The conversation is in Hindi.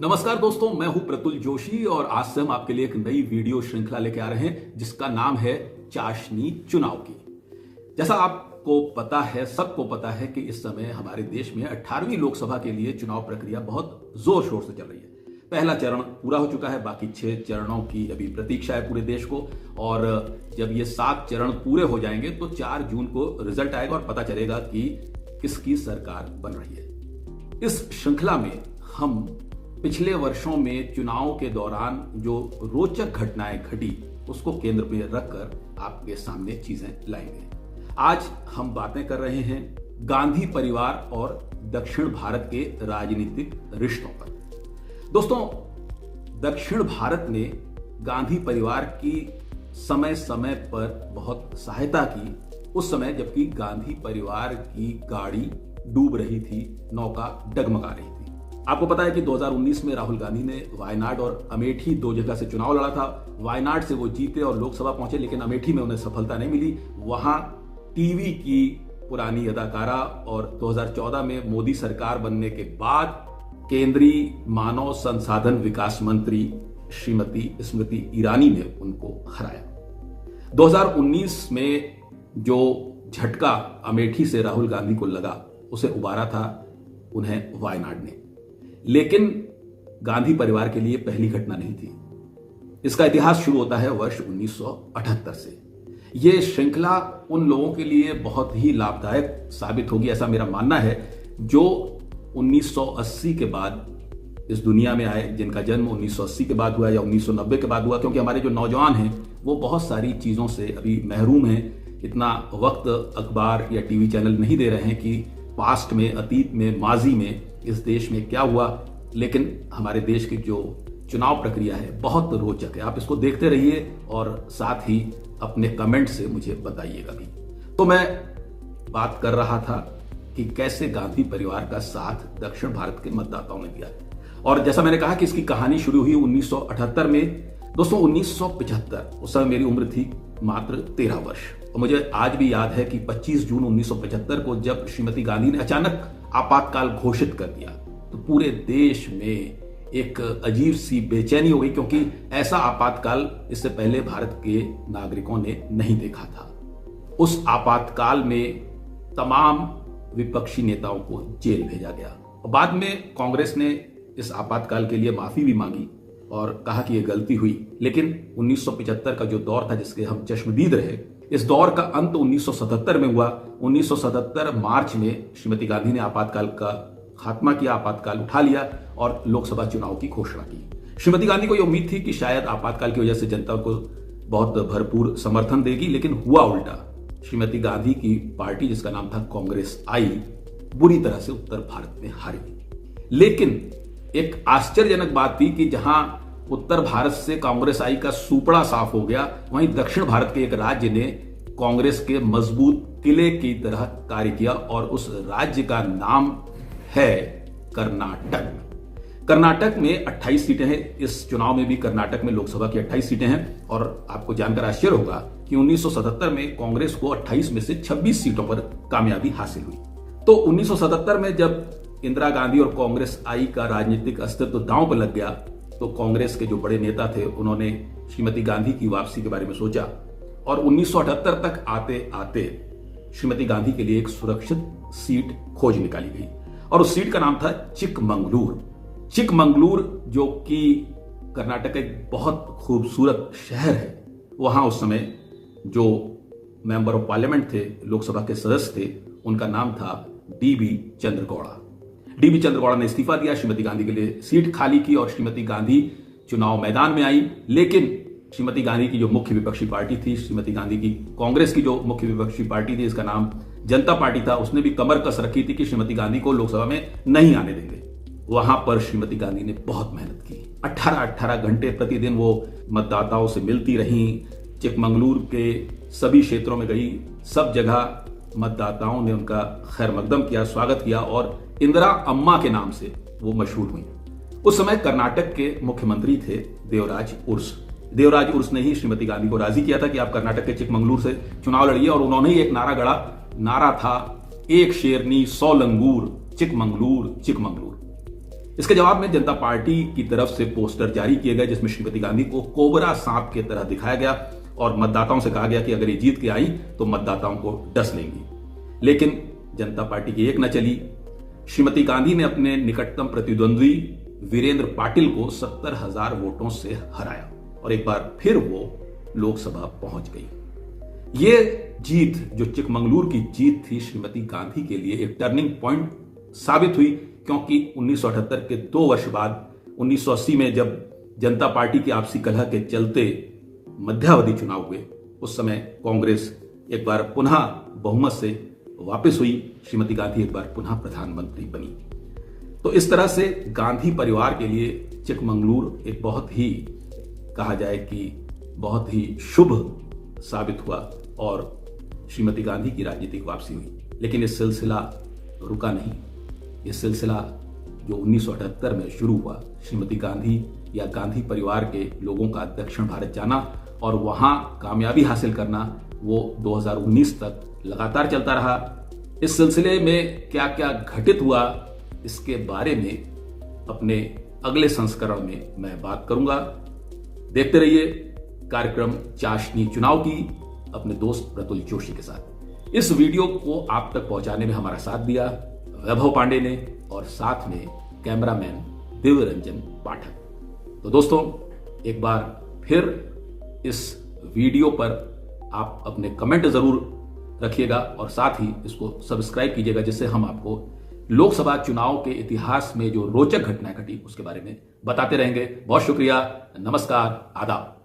नमस्कार दोस्तों, मैं हूं प्रतुल जोशी और आज से हम आपके लिए एक नई वीडियो श्रृंखला लेके आ रहे हैं जिसका नाम है चाशनी चुनाव की। जैसा आपको पता है, सबको पता है कि इस समय हमारे देश में 18वीं लोकसभा के लिए चुनाव प्रक्रिया बहुत जोर शोर से चल रही है। पहला चरण पूरा हो चुका है, बाकी 6 चरणों की अभी प्रतीक्षा है पूरे देश को। और जब ये 7 चरण पूरे हो जाएंगे तो 4 जून को रिजल्ट आएगा और पता चलेगा कि किसकी सरकार बन रही है। इस श्रृंखला में हम पिछले वर्षों में चुनाव के दौरान जो रोचक घटनाएं घटी उसको केंद्र में रखकर आपके सामने चीजें लाएंगे। आज हम बातें कर रहे हैं गांधी परिवार और दक्षिण भारत के राजनीतिक रिश्तों पर। दोस्तों, दक्षिण भारत ने गांधी परिवार की समय समय पर बहुत सहायता की, उस समय जबकि गांधी परिवार की गाड़ी डूब रही थी, नौका डगमगा रही थी। आपको पता है कि 2019 में राहुल गांधी ने वायनाड और अमेठी 2 जगह से चुनाव लड़ा था। वायनाड से वो जीते और लोकसभा पहुंचे, लेकिन अमेठी में उन्हें सफलता नहीं मिली। वहां टीवी की पुरानी अदाकारा और 2014 में मोदी सरकार बनने के बाद केंद्रीय मानव संसाधन विकास मंत्री श्रीमती स्मृति ईरानी ने उनको हराया। 2019 में जो झटका अमेठी से राहुल गांधी को लगा उसे उबारा था उन्हें वायनाड ने, लेकिन गांधी परिवार के लिए पहली घटना नहीं थी। इसका इतिहास शुरू होता है वर्ष 1978 से। यह श्रृंखला उन लोगों के लिए बहुत ही लाभदायक साबित होगी, ऐसा मेरा मानना है, जो 1980 के बाद इस दुनिया में आए, जिनका जन्म 1980 के बाद हुआ या 1990 के बाद हुआ, क्योंकि हमारे जो नौजवान हैं वो बहुत सारी चीजों से अभी महरूम हैं। इतना वक्त अखबार या टीवी चैनल नहीं दे रहे हैं कि पास्ट में, अतीत में, माजी में इस देश में क्या हुआ। लेकिन हमारे देश की जो चुनाव प्रक्रिया है बहुत रोचक है। आप इसको देखते रहिए और साथ ही अपने कमेंट से मुझे बताइएगा भी। तो मैं बात कर रहा था कि कैसे गांधी परिवार का साथ दक्षिण भारत के मतदाताओं ने दिया। और जैसा मैंने कहा कि इसकी कहानी शुरू हुई 1978 में। दोस्तों, 1975, उस समय मेरी उम्र थी मात्र 13 वर्ष। और मुझे आज भी याद है कि 25 जून 1975 को जब श्रीमती गांधी ने अचानक आपातकाल घोषित कर दिया तो पूरे देश में एक अजीब सी बेचैनी हो गई, क्योंकि ऐसा आपातकाल इससे पहले भारत के नागरिकों ने नहीं देखा था। उस आपातकाल में तमाम विपक्षी नेताओं को जेल भेजा गया और बाद में कांग्रेस ने इस आपातकाल के लिए माफी भी मांगी और कहा कि यह गलती हुई। लेकिन 1975 का जो दौर था जिसके हम चश्मदीद रहे, इस दौर का अंत 1977 में हुआ। 1977 मार्च में श्रीमती गांधी ने आपातकाल का खात्मा किया, आपातकाल उठा लिया और लोकसभा चुनाव की घोषणा की। श्रीमती गांधी को यह उम्मीद थी कि शायद आपातकाल की वजह से जनता को बहुत भरपूर समर्थन देगी, लेकिन हुआ उल्टा। श्रीमती गांधी की पार्टी, जिसका नाम था कांग्रेस, आई, बुरी तरह से उत्तर भारत में हारी। लेकिन एक आश्चर्यजनक बात थी कि जहां उत्तर भारत से कांग्रेस आई का सुपड़ा साफ हो गया, वहीं दक्षिण भारत के एक राज्य ने कांग्रेस के मजबूत किले की तरह कार्य किया और उस राज्य का नाम है कर्नाटक। कर्नाटक में 28 सीटें हैं। इस चुनाव में भी कर्नाटक में लोकसभा की 28 सीटें हैं। और आपको जानकर आश्चर्य होगा कि 1977 में कांग्रेस को 28 में से 26 सीटों पर कामयाबी हासिल हुई। तो 1977 में जब इंदिरा गांधी और कांग्रेस आई का राजनीतिक अस्तित्व दांव पर लग गया तो कांग्रेस के जो बड़े नेता थे उन्होंने श्रीमती गांधी की वापसी के बारे में सोचा और 1978 तक आते आते श्रीमती गांधी के लिए एक सुरक्षित सीट खोज निकाली गई और उस सीट का नाम था चिकमंगलूर। चिकमंगलूर, जो कि कर्नाटक का एक बहुत खूबसूरत शहर है, वहां उस समय जो मेंबर ऑफ पार्लियामेंट थे, लोकसभा के सदस्य थे, उनका नाम था डीबी चंद्रगौड़ा। डीबी चंद्रगौड़ा ने इस्तीफा दिया, श्रीमती गांधी के लिए सीट खाली की और श्रीमती गांधी चुनाव मैदान में आई। लेकिन श्रीमती गांधी की जो मुख्य विपक्षी पार्टी थी, श्रीमती गांधी की कांग्रेस की जो मुख्य विपक्षी पार्टी थी, इसका नाम जनता पार्टी था, उसने भी कमर कस रखी थी कि श्रीमती गांधी को लोकसभा में नहीं आने देंगे। वहां पर श्रीमती गांधी ने बहुत मेहनत की। 18 घंटे प्रतिदिन वो मतदाताओं से मिलती रहीं, चिकमंगलूर के सभी क्षेत्रों में गई, सब जगह मतदाताओं ने उनका खैर मकदम किया, स्वागत किया और इंदिरा अम्मा के नाम से वो मशहूर हुई। उस समय कर्नाटक के मुख्यमंत्री थे देवराज उर्स। देवराज उर्स ने ही श्रीमती गांधी को राजी किया था कि आप कर्नाटक के चिकमंगलूर से चुनाव लड़िए और उन्होंने ही एक नारा गढ़ा। नारा था, एक शेरनी 100 लंगूर, चिकमंगलूर चिकमंगलूर। इसके जवाब में जनता पार्टी की तरफ से पोस्टर जारी किए गए जिसमें श्रीमती गांधी को कोबरा सांप की तरह दिखाया गया और मतदाताओं से कहा गया कि अगर ये जीत के आई तो मतदाताओं को डस लेंगी। लेकिन जनता पार्टी की एक न चली। श्रीमती गांधी ने अपने निकटतम प्रतिद्वंद्वी वीरेंद्र पाटिल को 70,000 वोटों से हराया और एक बार फिर वो लोकसभा पहुंच गई। ये जीत जो चिकमंगलुरु की जीत थी श्रीमती गांधी के लिए एक टर्निंग पॉइंट साबित हुई, क्योंकि 1978 के 2 वर्ष बाद 1980 में जब जनता पार्टी की आपसी कलह के चलते मध्यावधि चुनाव हुए, उस समय कांग्रेस एक बार पुनः बहुमत से वापस हुई, श्रीमती गांधी एक बार पुनः प्रधानमंत्री बनी। तो इस तरह से गांधी परिवार के लिए चिकमंगलुरु एक बहुत ही, कहा जाए कि बहुत ही शुभ साबित हुआ और श्रीमती गांधी की राजनीतिक वापसी हुई। लेकिन ये सिलसिला रुका नहीं। ये सिलसिला जो 1978 में शुरू हुआ, श्रीमती गांधी या गांधी परिवार के लोगों का दक्षिण भारत जाना और वहां कामयाबी हासिल करना, वो 2019 तक लगातार चलता रहा। इस सिलसिले में क्या क्या घटित हुआ, इसके बारे में अपने अगले संस्करण में मैं बात करूंगा। देखते रहिए कार्यक्रम चाशनी चुनाव की अपने दोस्त प्रतुल जोशी के साथ। इस वीडियो को आप तक पहुंचाने में हमारा साथ दिया वैभव पांडे ने और साथ में कैमरामैन दिव्य रंजन पाठक। तो दोस्तों, एक बार फिर इस वीडियो पर आप अपने कमेंट जरूर रखिएगा और साथ ही इसको सब्सक्राइब कीजिएगा, जिससे हम आपको लोकसभा चुनाव के इतिहास में जो रोचक घटनाएं घटी उसके बारे में बताते रहेंगे। बहुत शुक्रिया, नमस्कार, आदाब।